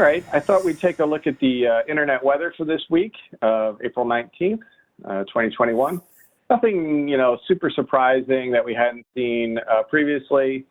right, I thought we'd take a look at the internet weather for this week of April 19th, 2021. Nothing, super surprising that we hadn't seen previously,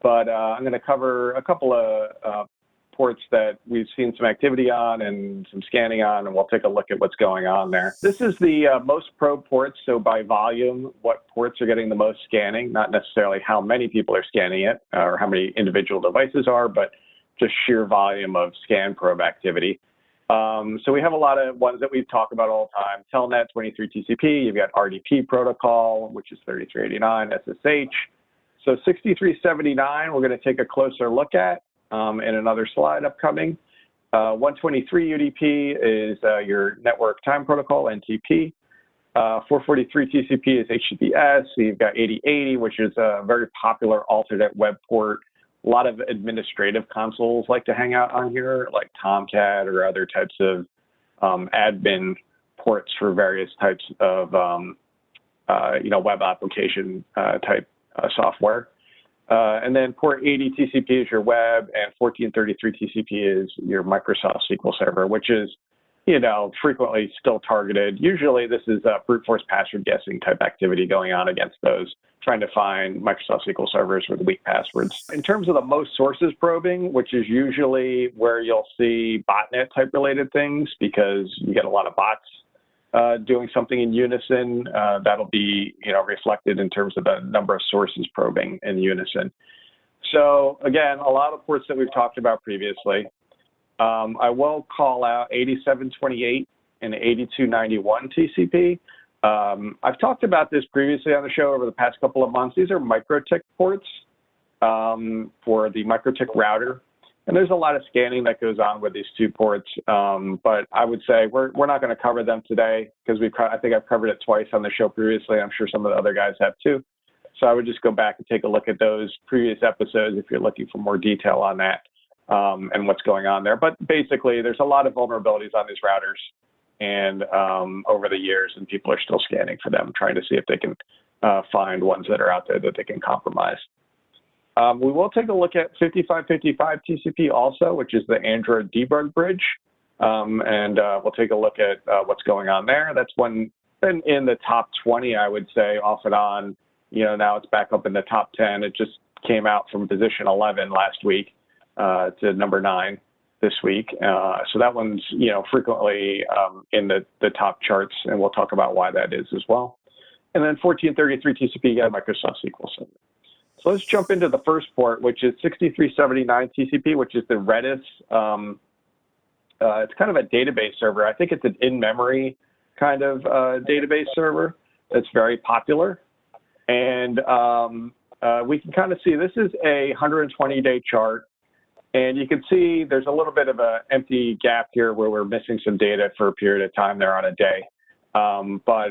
but I'm going to cover a couple of ports that we've seen some activity on and some scanning on, and we'll take a look at what's going on there. This is the most probed ports, so by volume, what ports are getting the most scanning, not necessarily how many people are scanning it or how many individual devices are, but just sheer volume of scan probe activity. So we have a lot of ones that we talk about all the time. Telnet 23 TCP, you've got RDP protocol, which is 3389 SSH. So 6379, we're going to take a closer look at in another slide upcoming. 123 UDP is your network time protocol, NTP. 443 TCP is HTTPS. So you've got 8080, which is a very popular alternate web port. A lot of administrative consoles like to hang out on here, like Tomcat or other types of admin ports for various types of web application type software. And then port 80 TCP is your web, and 1433 TCP is your Microsoft SQL Server, which is, frequently still targeted. Usually this is brute force password guessing type activity going on against those, trying to find Microsoft SQL servers with weak passwords. In terms of the most sources probing, which is usually where you'll see botnet type related things, because you get a lot of bots doing something in unison, that'll be reflected in terms of the number of sources probing in unison. So again, a lot of ports that we've talked about previously. I will call out 8728 and 8291 TCP. I've talked about this previously on the show over the past couple of months. These are MikroTik ports for the MikroTik router. And there's a lot of scanning that goes on with these two ports, but I would say we're not going to cover them today because I think I've covered it twice on the show previously. I'm sure some of the other guys have too. So I would just go back and take a look at those previous episodes if you're looking for more detail on that and what's going on there. But basically, there's a lot of vulnerabilities on these routers and over the years, and people are still scanning for them, trying to see if they can find ones that are out there that they can compromise. We will take a look at 5555 TCP also, which is the Android debug bridge. And we'll take a look at what's going on there. That's one been in the top 20, I would say, off and on. Now it's back up in the top 10. It just came out from position 11 last week to number 9 this week. So that one's, frequently in the top charts, and we'll talk about why that is as well. And then 1433 TCP, you got Microsoft SQL Server. So let's jump into the first port, which is 6379 TCP, which is the Redis. It's kind of a database server. I think it's an in-memory kind of database server that's very popular. And we can kind of see this is a 120-day chart. And you can see there's a little bit of an empty gap here where we're missing some data for a period of time there on a day. But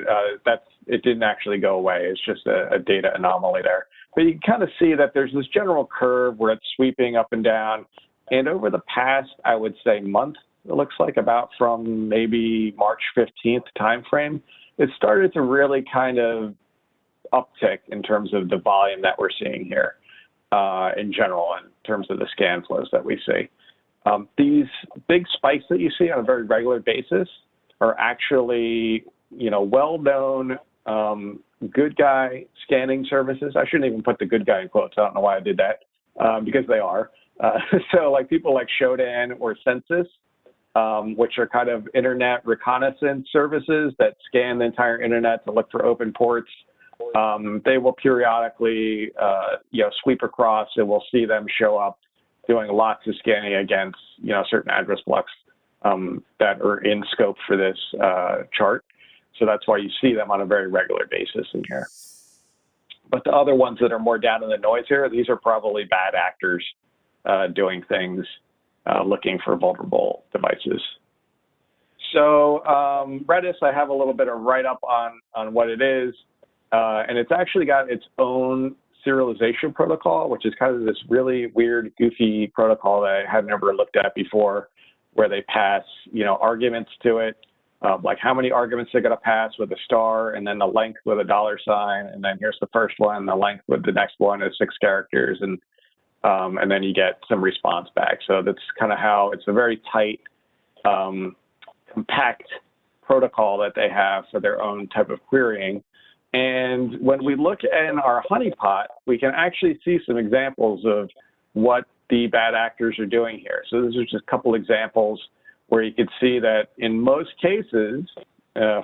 it didn't actually go away. It's just a data anomaly there. But you can kind of see that there's this general curve where it's sweeping up and down. And over the past, I would say, month, it looks like about from maybe March 15th timeframe, it started to really kind of uptick in terms of the volume that we're seeing here in general, in terms of the scan flows that we see. These big spikes that you see on a very regular basis are actually, well-known good guy scanning services. I shouldn't even put the good guy in quotes. I don't know why I did that, because they are. So like people like Shodan or Census, which are kind of internet reconnaissance services that scan the entire internet to look for open ports. They will periodically, sweep across, and we'll see them show up doing lots of scanning against, certain address blocks that are in scope for this chart. So that's why you see them on a very regular basis in here. But the other ones that are more down in the noise here, these are probably bad actors doing things, looking for vulnerable devices. So Redis, I have a little bit of write-up on what it is. And it's actually got its own serialization protocol, which is kind of this really weird, goofy protocol that I had never looked at before, where they pass, arguments to it, like how many arguments they're going to pass with a star, and then the length with a $, and then here's the first one, the length with the next one is 6 characters, and and then you get some response back. So that's kind of how it's a very tight, compact protocol that they have for their own type of querying. And when we look in our honeypot, we can actually see some examples of what the bad actors are doing here. So these are just a couple examples where you could see that in most cases,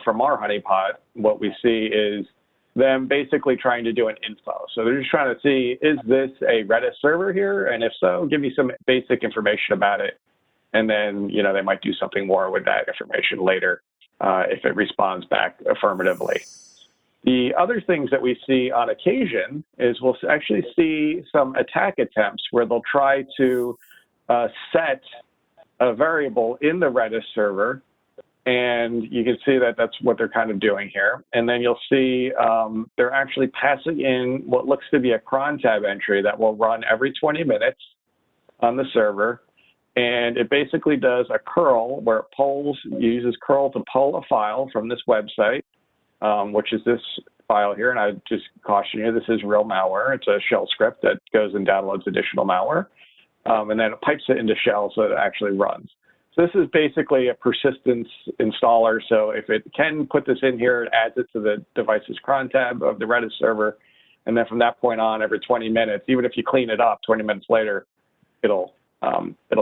from our honeypot, what we see is them basically trying to do an info. So they're just trying to see, is this a Redis server here? And if so, give me some basic information about it. And then, you know, they might do something more with that information later if it responds back affirmatively. The other things that we see on occasion is we'll actually see some attack attempts where they'll try to set a variable in the Redis server, and you can see that that's what they're kind of doing here. And then you'll see they're actually passing in what looks to be a cron tab entry that will run every 20 minutes on the server. And it basically does a curl where it uses curl to pull a file from this website, which is this file here. And I just caution you, this is real malware. It's a shell script that goes and downloads additional malware. And then it pipes it into shell so that it actually runs. So this is basically a persistence installer. So if it can put this in here, it adds it to the device's cron tab of the Redis server. And then from that point on, every 20 minutes, even if you clean it up 20 minutes later, it'll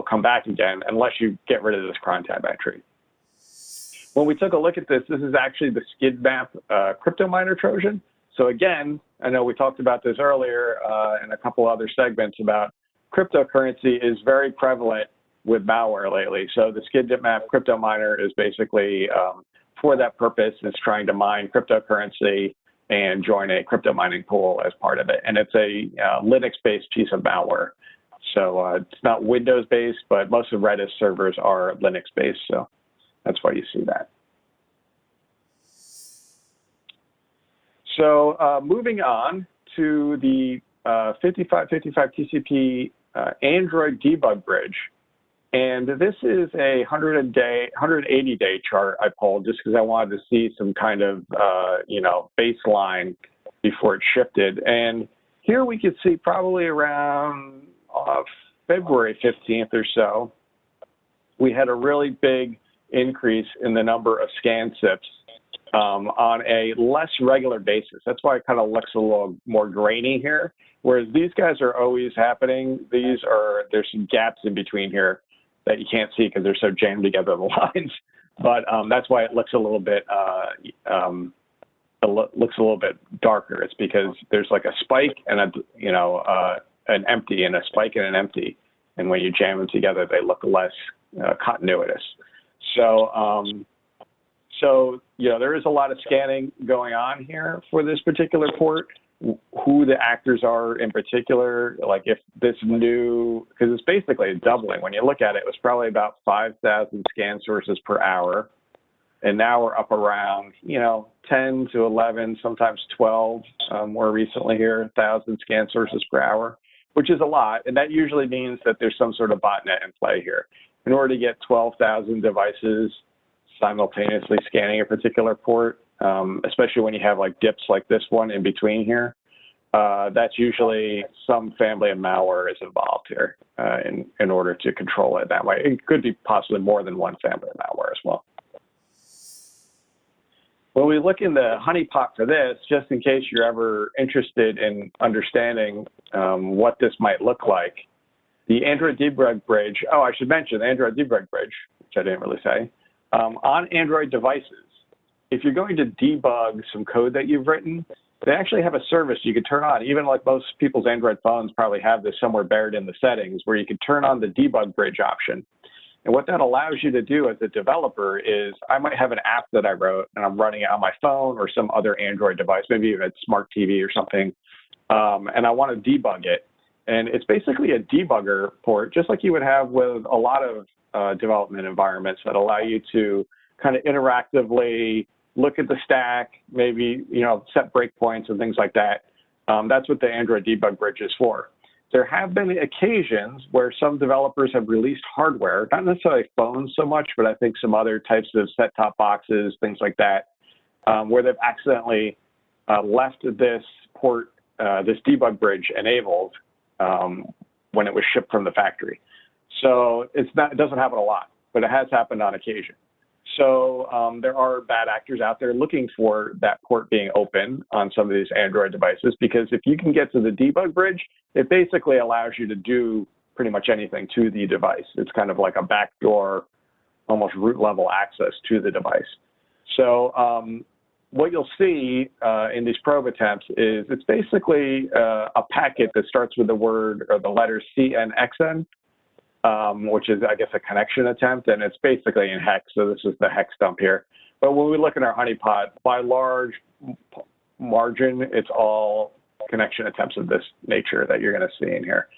come back again unless you get rid of this cron tab entry. When we took a look at this, this is actually the skid map crypto miner Trojan. So again, I know we talked about this earlier in a couple other segments about cryptocurrency is very prevalent with malware lately. So the skid map crypto miner is basically for that purpose. It's trying to mine cryptocurrency and join a crypto mining pool as part of it. And it's a Linux-based piece of malware. So it's not Windows-based, but most of Redis servers are Linux-based. So that's why you see that. So moving on to the 5555 TCP Android debug bridge. And this is a 180-day chart I pulled just because I wanted to see some kind of, baseline before it shifted. And here we could see probably around February 15th or so, we had a really big increase in the number of scan SIPs on a less regular basis. That's why it kind of looks a little more grainy here. Whereas these guys are always happening. There's some gaps in between here that you can't see because they're so jammed together, the lines. But that's why it looks a little bit darker. It's because there's like a spike and an empty and a spike and an empty. And when you jam them together, they look less continuous. So there is a lot of scanning going on here for this particular port. Who the actors are in particular, like if this new, because it's basically a doubling. When you look at it, it was probably about 5,000 scan sources per hour. And now we're up around, 10 to 11, sometimes 12, more recently here, 1,000 scan sources per hour, which is a lot. And that usually means that there's some sort of botnet in play here. In order to get 12,000 devices simultaneously scanning a particular port, especially when you have like dips like this one in between here, that's usually some family of malware is involved here in order to control it that way. It could be possibly more than one family of malware as well. When we look in the honeypot for this, just in case you're ever interested in understanding what this might look like, the Android debug bridge, I should mention the Android debug bridge, which I didn't really say, on Android devices, if you're going to debug some code that you've written, they actually have a service you can turn on. Even like most people's Android phones probably have this somewhere buried in the settings where you can turn on the debug bridge option. And what that allows you to do as a developer is I might have an app that I wrote and I'm running it on my phone or some other Android device, maybe even a smart TV or something, and I want to debug it. And it's basically a debugger port, just like you would have with a lot of development environments that allow you to kind of interactively look at the stack, maybe, set breakpoints and things like that. That's what the Android debug bridge is for. There have been occasions where some developers have released hardware, not necessarily phones so much, but I think some other types of set-top boxes, things like that, where they've accidentally left this port, this debug bridge enabled when it was shipped from the factory. So it doesn't happen a lot, but it has happened on occasion. So there are bad actors out there looking for that port being open on some of these Android devices, because if you can get to the debug bridge, it basically allows you to do pretty much anything to the device. It's kind of like a backdoor, almost root level access to the device. So what you'll see in these probe attempts is it's basically a packet that starts with the word or the letters CNXN, which is, I guess, a connection attempt, and it's basically in hex. So this is the hex dump here. But when we look at our honeypot, by large margin, it's all connection attempts of this nature that you're going to see in here.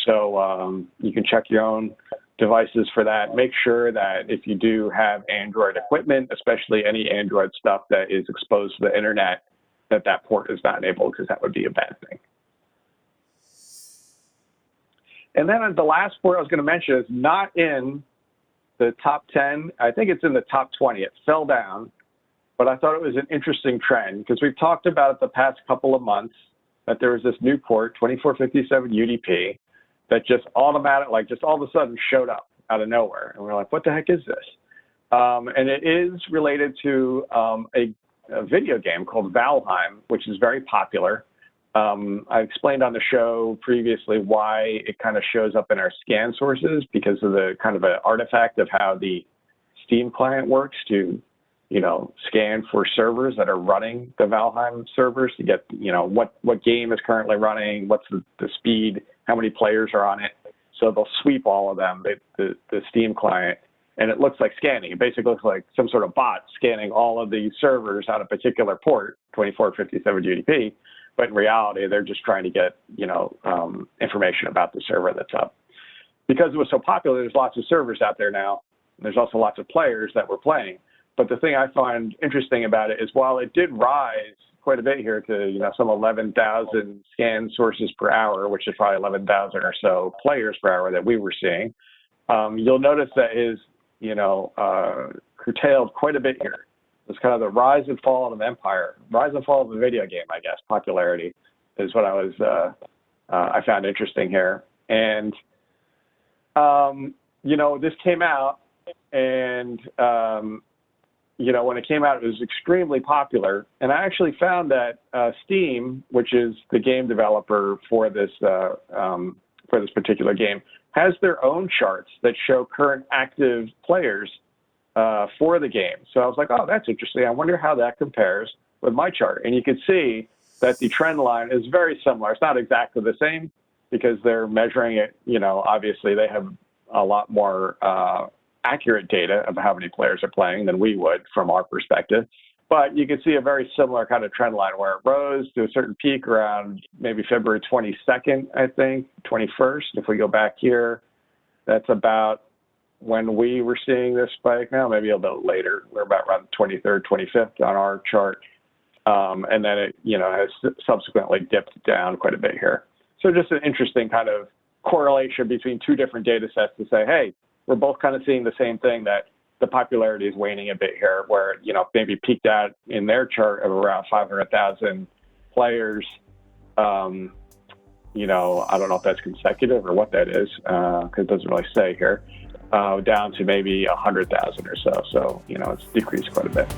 So you can check your own devices for that. Make sure that if you do have Android equipment, especially any Android stuff that is exposed to the internet, that that port is not enabled, because that would be a bad thing. And then the last port I was going to mention is not in the top 10. I think it's in the top 20. It fell down, but I thought it was an interesting trend, because we've talked about it the past couple of months that there was this new port, 2457 UDP, that just automatic, like just all of a sudden showed up out of nowhere. And we're like, what the heck is this? And it is related to a video game called Valheim, which is very popular. I explained on the show previously why it kind of shows up in our scan sources, because of the kind of an artifact of how the Steam client works to, you know, scan for servers that are running the Valheim servers to get, you know, what game is currently running, what's the speed, how many players are on it. So they'll sweep all of them, the Steam client, and it looks like scanning. It basically looks like some sort of bot scanning all of the servers on a particular port, 2457 UDP. But in reality, they're just trying to get, you know, information about the server that's up. Because it was so popular, there's lots of servers out there now. There's also lots of players that were playing. But the thing I find interesting about it is, while it did rise quite a bit here to, you know, some 11,000 scan sources per hour, which is probably 11,000 or so players per hour that we were seeing, you'll notice that is, you know, curtailed quite a bit here. It's kind of the rise and fall of an empire, rise and fall of a video game, I guess. Popularity is what I found interesting here. And, you know, this came out, and, you know, when it came out, it was extremely popular. And I actually found that Steam, which is the game developer for this particular game, has their own charts that show current active players for the game. So I was like, oh, that's interesting. I wonder how that compares with my chart. And you can see that the trend line is very similar. It's not exactly the same, because they're measuring it, you know, obviously they have a lot more accurate data of how many players are playing than we would from our perspective. But you can see a very similar kind of trend line, where it rose to a certain peak around maybe February 22nd, I think, 21st. If we go back here, that's about when we were seeing this spike. Now, maybe a little later. We're about around 23rd, 25th on our chart. And then it, you know, has subsequently dipped down quite a bit here. So just an interesting kind of correlation between two different data sets to say, hey, we're both kind of seeing the same thing, that the popularity is waning a bit here, where, you know, maybe peaked out in their chart of around 500,000 players. You know, I don't know if that's consecutive or what that is, because it doesn't really say here, down to maybe 100,000 or so. So, you know, it's decreased quite a bit.